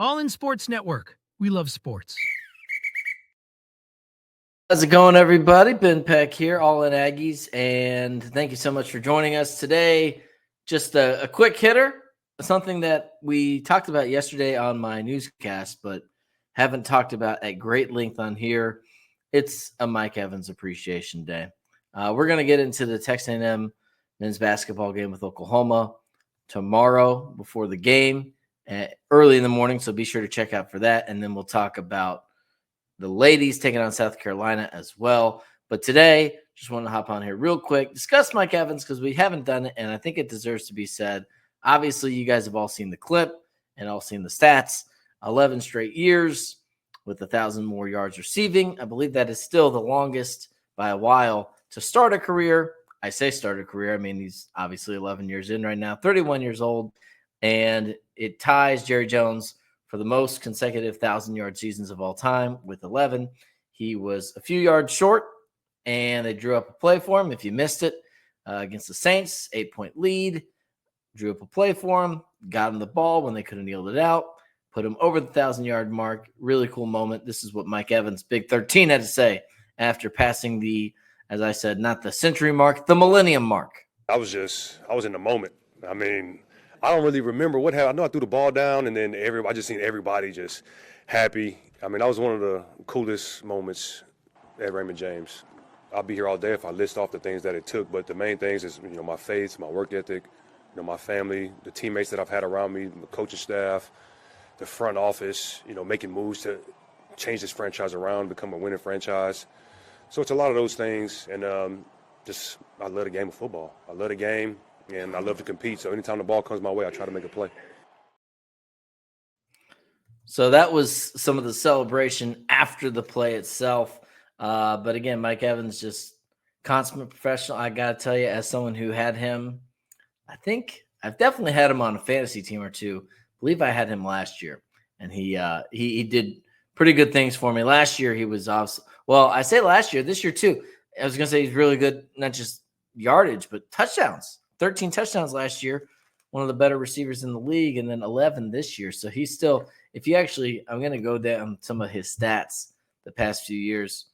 All in Sports Network. We love sports. How's it going, everybody? Ben Peck here, All in Aggies, and thank you so much for joining us today. Just a quick hitter, something that we talked about yesterday on my newscast, but haven't talked about at great length on here. It's a Mike Evans Appreciation Day. We're going to get into the Texas A&M men's basketball game with Oklahoma tomorrow before the game, early in the morning, so be sure to check out for that, and then we'll talk about the ladies taking on South Carolina as well. But today, just want to hop on here real quick, discuss Mike Evans because we haven't done it, and I think it deserves to be said. Obviously, you guys have all seen the clip and all seen the stats. 11 straight years with 1,000 more yards receiving. I believe that is still the longest by a while to start a career. I say start a career. I mean, he's obviously 11 years in right now, 31 years old, and it ties Jerry Jones for the most consecutive 1,000-yard seasons of all time with 11. He was a few yards short, and they drew up a play for him. If you missed it, against the Saints, 8-point lead, drew up a play for him, got him the ball when they couldn't yield it out, put him over the 1,000-yard mark. Really cool moment. This is what Mike Evans, Big 13, had to say after passing the, as I said, not the century mark, the millennium mark. I was in the moment. I mean, I don't really remember what happened. I know I threw the ball down, and then I just seen everybody just happy. I mean, that was one of the coolest moments at Raymond James. I'll be here all day if I list off the things that it took, but the main things is, my faith, my work ethic, my family, the teammates that I've had around me, the coaching staff, the front office, making moves to change this franchise around, become a winning franchise. So it's a lot of those things, and I love the game of football. I love the game. And I love to compete, so anytime the ball comes my way, I try to make a play. So that was some of the celebration after the play itself. But again, Mike Evans, just consummate professional. I got to tell you, as someone who had him, I think I've definitely had him on a fantasy team or two. I believe I had him last year, and he did pretty good things for me. Last year, he was awesome. Well, I say last year, this year too. I was going to say he's really good, not just yardage, but touchdowns. 13 touchdowns last year, one of the better receivers in the league, and then 11 this year. So he's still, I'm going to go down some of his stats the past few years.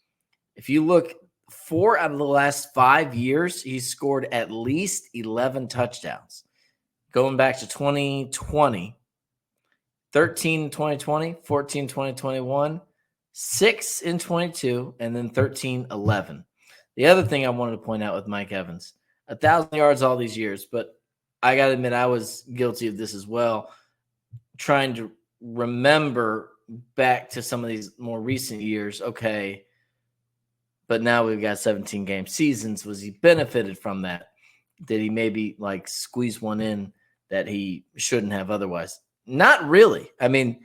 If you look, 4 out of the last 5 years, he's scored at least 11 touchdowns. Going back to 2020, 13 in 2020, 14 in 2021, 6 in 22, and then 13-11. The other thing I wanted to point out with Mike Evans, 1,000 yards all these years, but I got to admit I was guilty of this as well, trying to remember back to some of these more recent years. Okay, but now we've got 17-game seasons. Was he benefited from that? Did he maybe squeeze one in that he shouldn't have otherwise? Not really. I mean,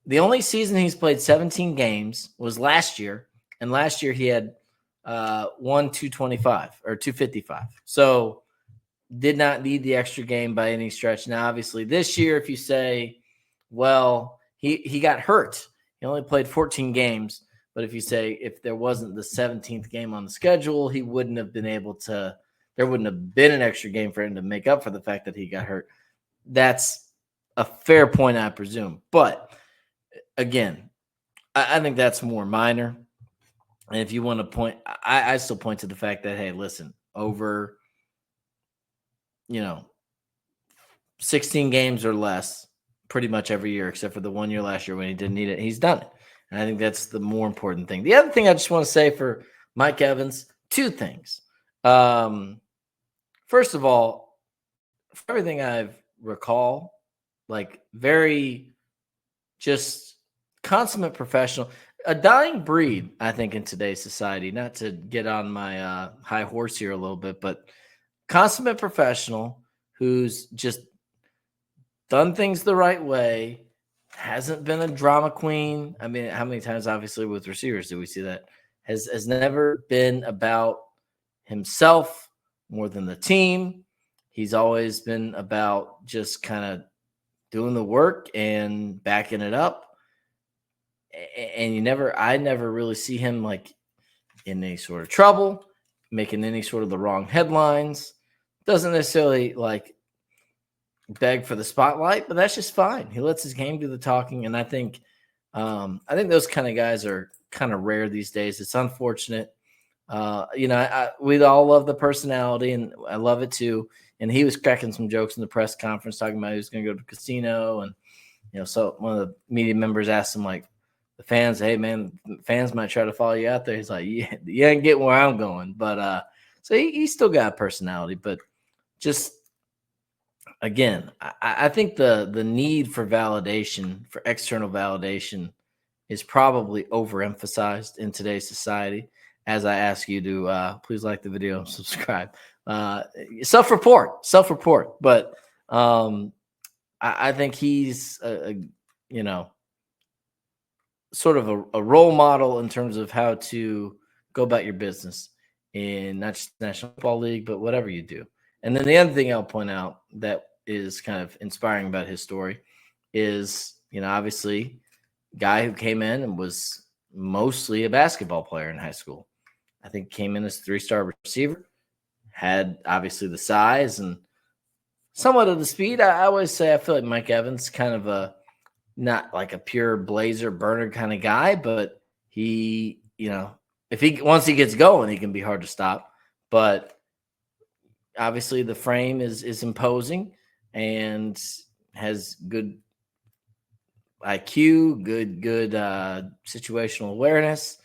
the only season he's played 17 games was last year, and last year he had 225 or 255. So did not need the extra game by any stretch. Now, obviously, this year, if you say, well, he got hurt. He only played 14 games. But if you say if there wasn't the 17th game on the schedule, he wouldn't have been able to – there wouldn't have been an extra game for him to make up for the fact that he got hurt. That's a fair point, I presume. But, again, I think that's more minor. And if you want to point, I still point to the fact that, hey, listen, over, 16 games or less pretty much every year, except for the 1 year last year when he didn't need it, he's done it. And I think that's the more important thing. The other thing I just want to say for Mike Evans, 2 things. First of all, for everything I've recall, very just consummate professional. A dying breed, I think, in today's society, not to get on my high horse here a little bit, but consummate professional who's just done things the right way, hasn't been a drama queen. I mean, how many times, obviously, with receivers do we see that? Has never been about himself more than the team. He's always been about just kind of doing the work and backing it up. And I never really see him in any sort of trouble, making any sort of the wrong headlines. Doesn't necessarily beg for the spotlight, but that's just fine. He lets his game do the talking, and I think those kind of guys are kind of rare these days. It's unfortunate. We all love the personality, and I love it too. And he was cracking some jokes in the press conference talking about he was going to go to the casino, and so one of the media members asked him, like, the fans, hey man, fans might try to follow you out there. He's like, yeah, you ain't getting where I'm going, but so he still got a personality, but just. Again, I think the need for validation, for external validation, is probably overemphasized in today's society. As I ask you to please like the video and subscribe. Self-report. But I think he's sort of a role model in terms of how to go about your business in not just the National Football League, but whatever you do. And then the other thing I'll point out that is kind of inspiring about his story is, obviously, guy who came in and was mostly a basketball player in high school. I think came in as a 3-star receiver, had obviously the size and somewhat of the speed. I always say I feel like Mike Evans kind of not like a pure blazer burner kind of guy, but he, once he gets going, he can be hard to stop. But obviously the frame is imposing and has good IQ, good situational awareness,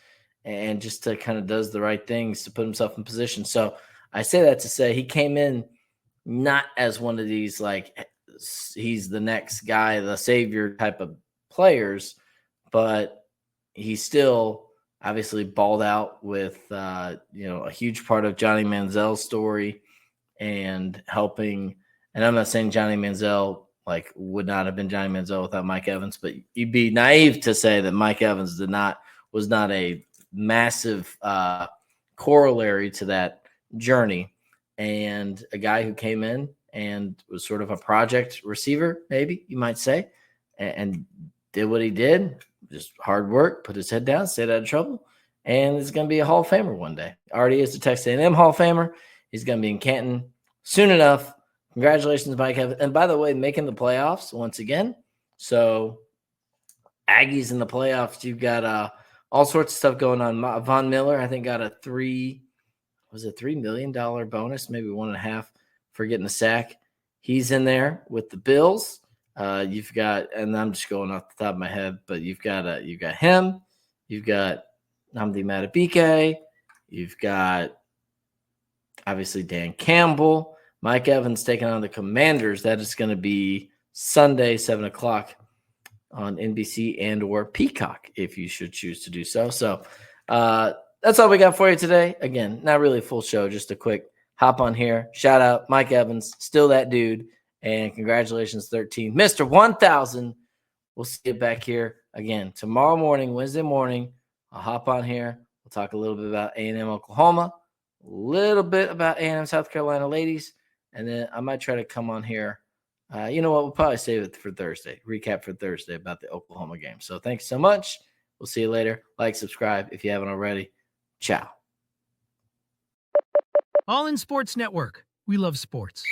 and just kind of does the right things to put himself in position. So I say that to say he came in not as one of these, like, he's the next guy, the savior type of players, but he still obviously balled out with, a huge part of Johnny Manziel's story and helping. And I'm not saying Johnny Manziel would not have been Johnny Manziel without Mike Evans, but you'd be naive to say that Mike Evans was not a massive corollary to that journey, and a guy who came in and was sort of a project receiver, maybe you might say, and did what he did, just hard work, put his head down, stayed out of trouble, and is going to be a Hall of Famer one day. Already is the Texas A&M Hall of Famer. He's going to be in Canton soon enough. Congratulations, Mike Evans. And by the way, making the playoffs once again. So Aggies in the playoffs, you've got all sorts of stuff going on. Von Miller, I think, got a $3 million bonus, maybe 1.5 for getting the sack. He's in there with the Bills. You've got, and I'm just going off the top of my head, but you've got him. You've got Nnamdi Madubuike. You've got obviously Dan Campbell. Mike Evans taking on the Commanders. That is going to be Sunday, 7:00 on NBC and or Peacock, if you should choose to do so. So that's all we got for you today. Again, not really a full show, just a quick hop on here. Shout out Mike Evans, still that dude. And congratulations, 13. Mr. 1000. We'll see you back here again tomorrow morning, Wednesday morning. I'll hop on here. We'll talk a little bit about A&M Oklahoma, a little bit about A&M South Carolina ladies, and then I might try to come on here. You know what? We'll probably save it for Thursday. Recap for Thursday about the Oklahoma game. So thanks so much. We'll see you later. Like, subscribe if you haven't already. Ciao. All in Sports Network. We love sports.